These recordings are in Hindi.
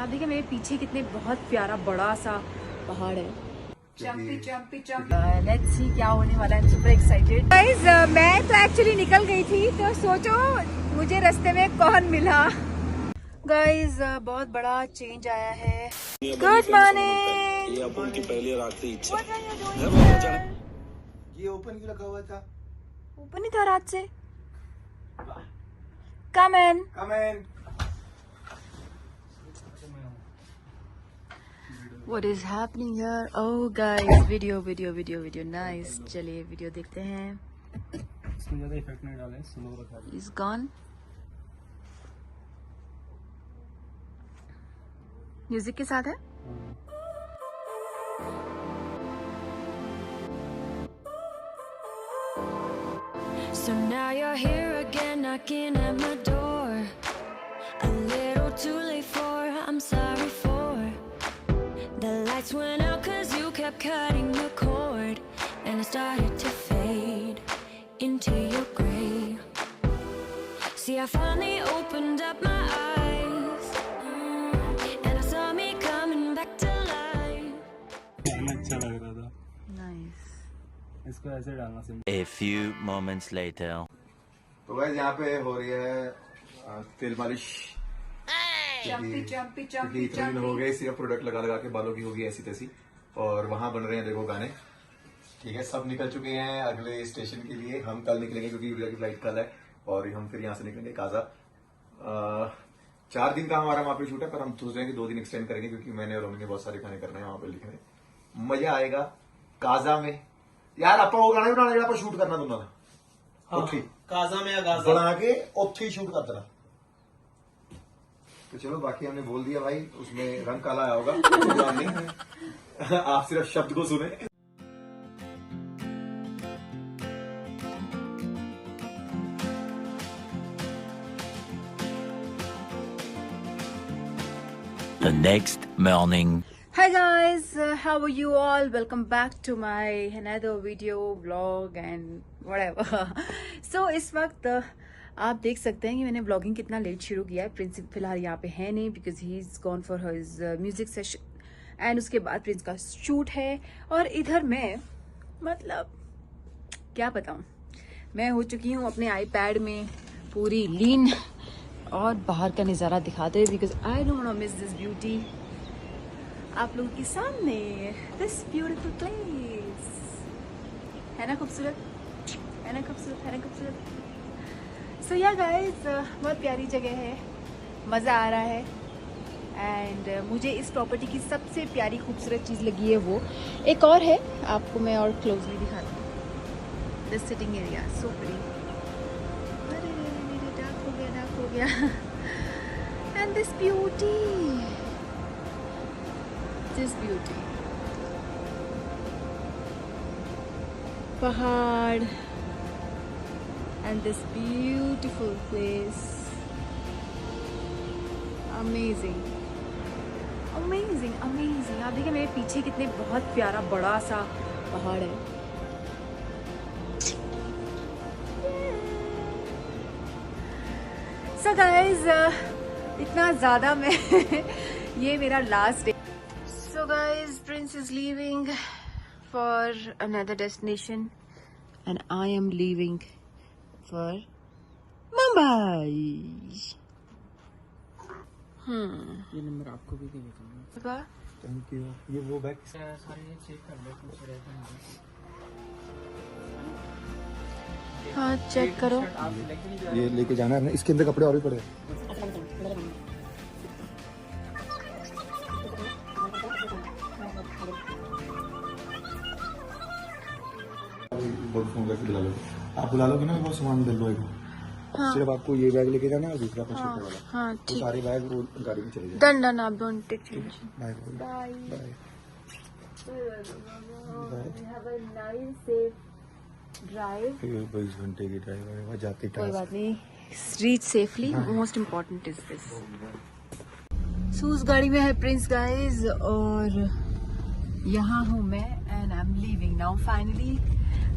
आप देखिए मेरे पीछे कितने बहुत प्यारा बड़ा सा पहाड़ है। चंपी चंपी चंपी, लेट्स सी क्या होने वाला है। Super excited guys. मैं तो एक्चुअली निकल गई थी, तो सोचो मुझे रास्ते में कौन मिला। गाइस बहुत बड़ा चेंज आया है। Good morning. ये अपन की पहली और आखिरी इच्छा ये ओपन क्यों रखा हुआ था? ओपन ही था रात से। कम इन। What is happening here? Oh guys, video nice। चलिए वीडियो देखते हैं। इसमें ज्यादा इफेक्ट नहीं डाले, स्लो रखा है। He's gone। म्यूजिक के साथ है। So now you're here again, knocking at my door. A little too late for, I'm sorry for. The lights went out 'cause you kept cutting the cord, and I started to fade into your gray. See, I finally opened up my eyes, and I saw me coming back to life. अच्छा लग रहा था। Nice। इसको ऐसे डालना simple. A few moments later। तो गाइस यहाँ पे हो रही है तेल मालिश। चंपी चंपी क्योंकि इतने दिन हो गए सिर्फ प्रोडक्ट लगा लगा के बालों की होगी ऐसी तैसी, और वहां बन रहे हैं देखो गाने। ठीक है, सब निकल चुके हैं अगले स्टेशन के लिए। हम कल निकलेंगे क्योंकि यूरिया की फ्लाइट कल है, और हम फिर यहाँ से निकलेंगे काजा। 4 दिन का हमारा वहाँ पे शूट है, पर हम सोच रहे हैं कि 2 दिन एक्सटेंड करेंगे, क्योंकि मैंने और उन्होंने बहुत सारे गाने करने हैं वहाँ पे लिखने। मजा आएगा काजा में यार। आप वो गाने बनाने आप शूट करना दोनों का काजा में या गाजा बना के ਉੱਥੇ ही शूट करता रहा। तो चलो, बाकी हमने बोल दिया भाई, उसमें रंग काला आया होगा नहीं। आप सिर्फ शब्द को सुने। The next morning। Hi guys, how are you all? Welcome back to my another video vlog and whatever। So इस वक्त आप देख सकते हैं कि मैंने व्लॉगिंग कितना लेट शुरू किया है। प्रिंस फिलहाल यहाँ पे है नहीं, because he is gone for his music session, and उसके बाद प्रिंस का शूट है। और इधर मैं मतलब क्या बताऊँ, मैं हो चुकी हूँ अपने आईपैड में पूरी लीन, और बाहर का नज़ारा दिखाते हुए, because I don't want to miss this beauty. आप लोगों के सामने दिस ब्यूटीफुल प्लेस है ना खूबसूरत, है ना खूबसूरत, है ना खूबसूरत। सो या गाइस, बहुत प्यारी जगह है, मज़ा आ रहा है। एंड मुझे इस प्रॉपर्टी की सबसे प्यारी खूबसूरत चीज़ लगी है वो एक और है, आपको मैं और क्लोजली दिखाती हूँ। This sitting area so pretty. Dark हो गया एंड दिस ब्यूटी, पहाड़ and this beautiful place, amazing। आप देखिए मेरे पीछे कितने बहुत प्यारा बड़ा सा पहाड़ है। So guys, इतना ज़्यादा मैं ये मेरा last day. So guys, Prince is leaving for another destination and I am leaving for Mumbai। ये नंबर आपको भी देगा। Thank you. ये वो बैग सारे चेक कर लो, कुछ रहता है। हाँ चेक करो। ये लेके जाना है ना, इसके अंदर कपड़े और भी पड़े। आप बुला लोगे ना, वो सामान दिल लो। हाँ। सिर्फ आपको ये बैग लेके जाना है, दूसरा कुछ हाँ, वाला। हाँ तो ठीक। सारे बैग वो गाड़ी में चले जाए। डन आप don't take tension. Bye bye. Bye. Have a nice safe drive. 22 घंटे की ड्राइव है, वहाँ जाती कोई बात नहीं, reach safely, most important is this. So उस गाड़ी में है प्रिंस गाइज, और यहाँ हूँ मैं, and I am leaving now finally.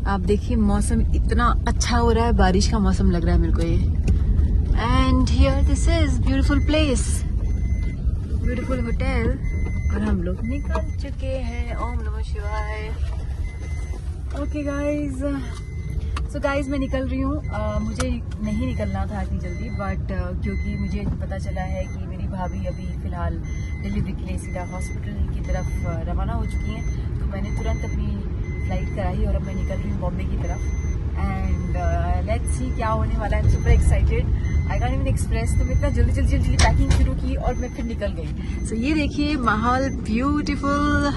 आप देखिए मौसम इतना अच्छा हो रहा है, बारिश का मौसम लग रहा है मेरे को ये। And here this is beautiful place, beautiful hotel और हम लोग निकल चुके हैं। ओम नमः शिवाय। ओके गाइज, सो गाइज मैं निकल रही हूँ। मुझे नहीं निकलना था इतनी जल्दी, बट क्योंकि मुझे पता चला है कि मेरी भाभी अभी फ़िलहाल डिलीवरी के लिए सीधा हॉस्पिटल की तरफ रवाना हो चुकी हैं, तो मैंने तुरंत अपनी फ़्लाइट कराई और अब मैं निकल रही हूँ बॉम्बे की तरफ। एंड लेट्स सी क्या होने वाला है। Super excited, I can even express. तो मैं इतना जल्दी पैकिंग शुरू की और मैं फिर निकल गई। सो ये देखिए माहौल, beautiful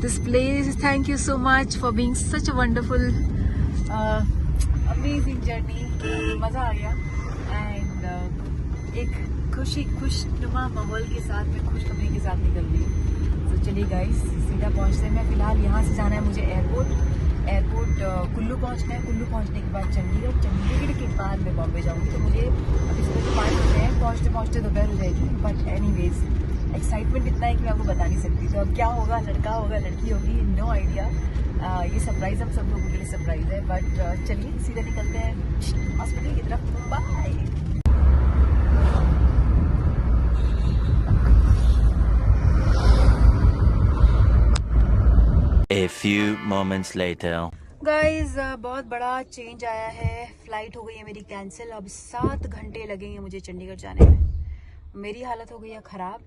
this place. Thank you so much for being such a wonderful amazing journey. मज़ा आ गया एंड एक खुशनुमा माहौल के साथ मैं खुशखबरी के साथ निकल रही हूँ। तो चलिए गाइस सीधा पहुँचते हैं। मैं फ़िलहाल यहाँ से जाना है मुझे एयरपोर्ट कुल्लू पहुँचना है। कुल्लू पहुँचने के बाद चंडीगढ़ के बाद मैं बॉम्बे जाऊँगी। तो मुझे अभी सुबह 5 बजे हैं, पहुँचते दोपहर हो जाएगी। बट एनीवेज एक्साइटमेंट इतना है कि मैं आपको बता नहीं सकती। तो अब क्या होगा, लड़का होगा लड़की होगी, नो आइडिया। ये सरप्राइज हम सब लोगों के लिए सरप्राइज है। बट चलिए सीधे निकलते हैं हॉस्पिटल की तरफ। Bye. A few moments later. Guys बहुत बड़ा चेंज आया है। फ्लाइट हो गई है मेरी कैंसिल। अब 7 घंटे लगेंगे मुझे चंडीगढ़ जाने में। मेरी हालत हो गई है ख़राब।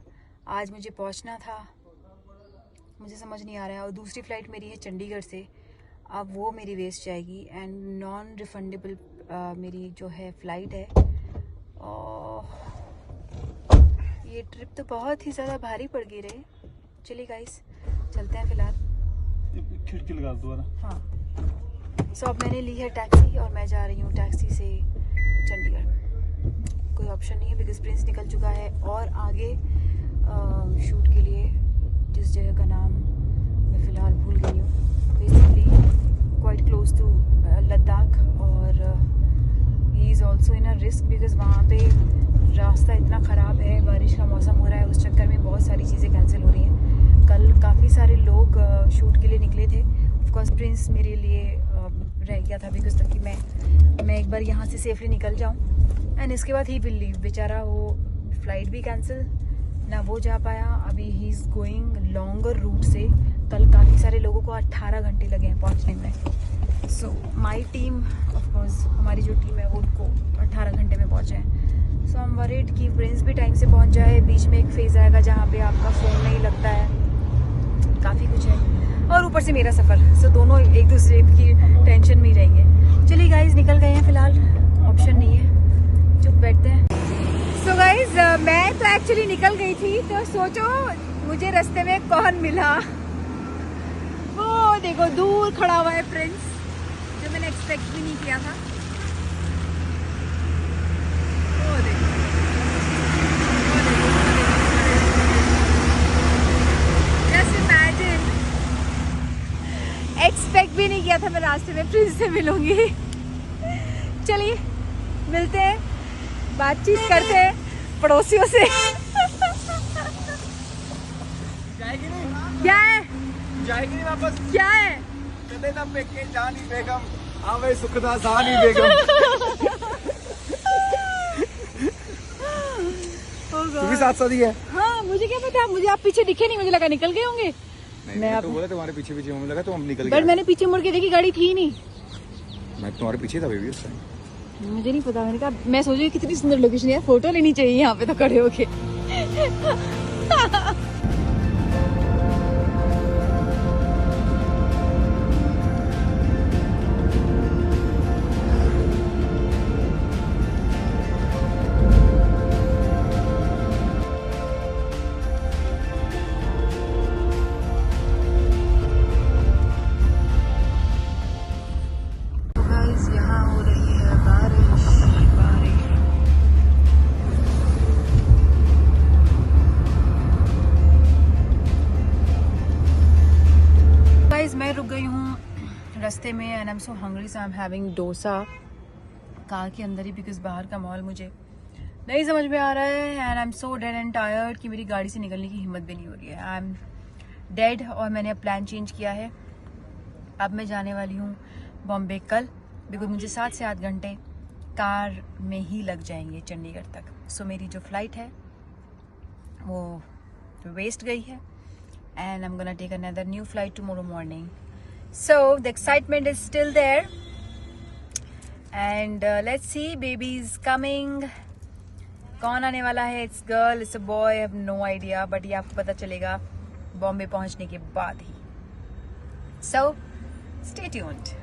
आज मुझे पहुंचना था, मुझे समझ नहीं आ रहा है। और दूसरी फ़्लाइट मेरी है चंडीगढ़ से, अब वो मेरी वेस्ट जाएगी एंड नॉन रिफंडेबल मेरी जो है फ़्लाइट है। और ये ट्रिप तो बहुत ही ज़्यादा भारी पड़ गई रही। चलिए गाइस चलते हैं फ़िलहाल। खिड़की लगा दोबारा। हाँ, सो अब मैंने ली है टैक्सी और मैं जा रही हूँ टैक्सी से चंडीगढ़। कोई ऑप्शन नहीं है बिकॉज प्रिंस निकल चुका है और आगे शूट के लिए जिस जगह का नाम मैं फ़िलहाल भूल गई हूँ, basically quite close to Ladakh. और he is also in a risk because वहाँ पे रास्ता इतना ख़राब है, बारिश का मौसम हो रहा है, उस चक्कर में बहुत सारी चीज़ें कैंसिल हो रही हैं। कल काफ़ी सारे लोग शूट के लिए निकले थे। ऑफकोर्स प्रिंस मेरे लिए रह गया था बिकॉज ताकि मैं एक बार यहाँ से सेफली निकल जाऊँ एंड इसके बाद ही विल लीव। बेचारा वो फ़्लाइट भी कैंसिल, ना वो जा पाया। अभी he is going longer route से। कल काफ़ी सारे लोगों को 18 घंटे लगे हैं पहुँचने में। सो माई टीम, ऑफकोर्स हमारी जो टीम है वो उनको 18 घंटे में पहुँचे हैं। सो आई एम वरीड कि प्रिंस भी टाइम से पहुँच जाए। बीच में एक फेज़ आएगा जहाँ पे आपका फ़ोन नहीं लगता है, काफ़ी कुछ है। और ऊपर से मेरा सफ़र, सो दोनों एक दूसरे की टेंशन में ही रहेंगे। चलिए गाइज निकल गए हैं फ़िलहाल, ऑप्शन नहीं है, चुप बैठते हैं। सो गाइज मैं तो एक्चुअली निकल गई थी, तो सोचो मुझे रास्ते में कौन मिला। वो देखो दूर खड़ा हुआ है प्रिंस, जो मैंने एक्सपेक्ट भी नहीं किया था। वो देखो, एक्सपेक्ट भी नहीं किया था मैं रास्ते में प्रिंस से मिलूंगी। चलिए मिलते हैं, बातचीत करते हैं पड़ोसियों से। जाएगी नहीं? क्या है, जाएगी नहीं वापस? क्या है? कदे ना पेके जानी बेगम, आवे सुखदा जानी बेगम। तू भी साथ ही है? हाँ मुझे क्या पता, मुझे आप पीछे दिखे नहीं, मुझे लगा निकल गए होंगे। मैं तो बोला तुम्हारे पीछे मुझे लगा तुम निकल गए। बट मैंने पीछे मुड़ के देखी, गाड़ी थी नहीं। मैं तुम्हारे पीछे था बेबी उस टाइम। मुझे नहीं पता, मैंने कहा मैं सोची कितनी सुंदर लोकेशन है, फोटो लेनी चाहिए यहाँ पे तो खड़े होके। मैं रुक गई हूँ रास्ते में and I am so hungry, so I am having dosa car के अंदर ही बिकॉज बाहर का माहौल मुझे नहीं समझ में आ रहा है and I am so dead and tired कि मेरी गाड़ी से निकलने की हिम्मत भी नहीं हो रही है। आई एम डेड और मैंने अब प्लान चेंज किया है। अब मैं जाने वाली हूँ बॉम्बे कल बिकॉज मुझे 7 से 8 घंटे कार में ही लग जाएंगे चंडीगढ़ तक। सो मेरी जो फ़्लाइट है वो वेस्ट गई है and I'm gonna take another new flight tomorrow morning. So the excitement is still there and let's see, baby is coming. कौन आने वाला है? It's girl, it's a boy, I have no idea, but ये आपको पता चलेगा बॉम्बे पहुंचने के बाद ही. So stay tuned.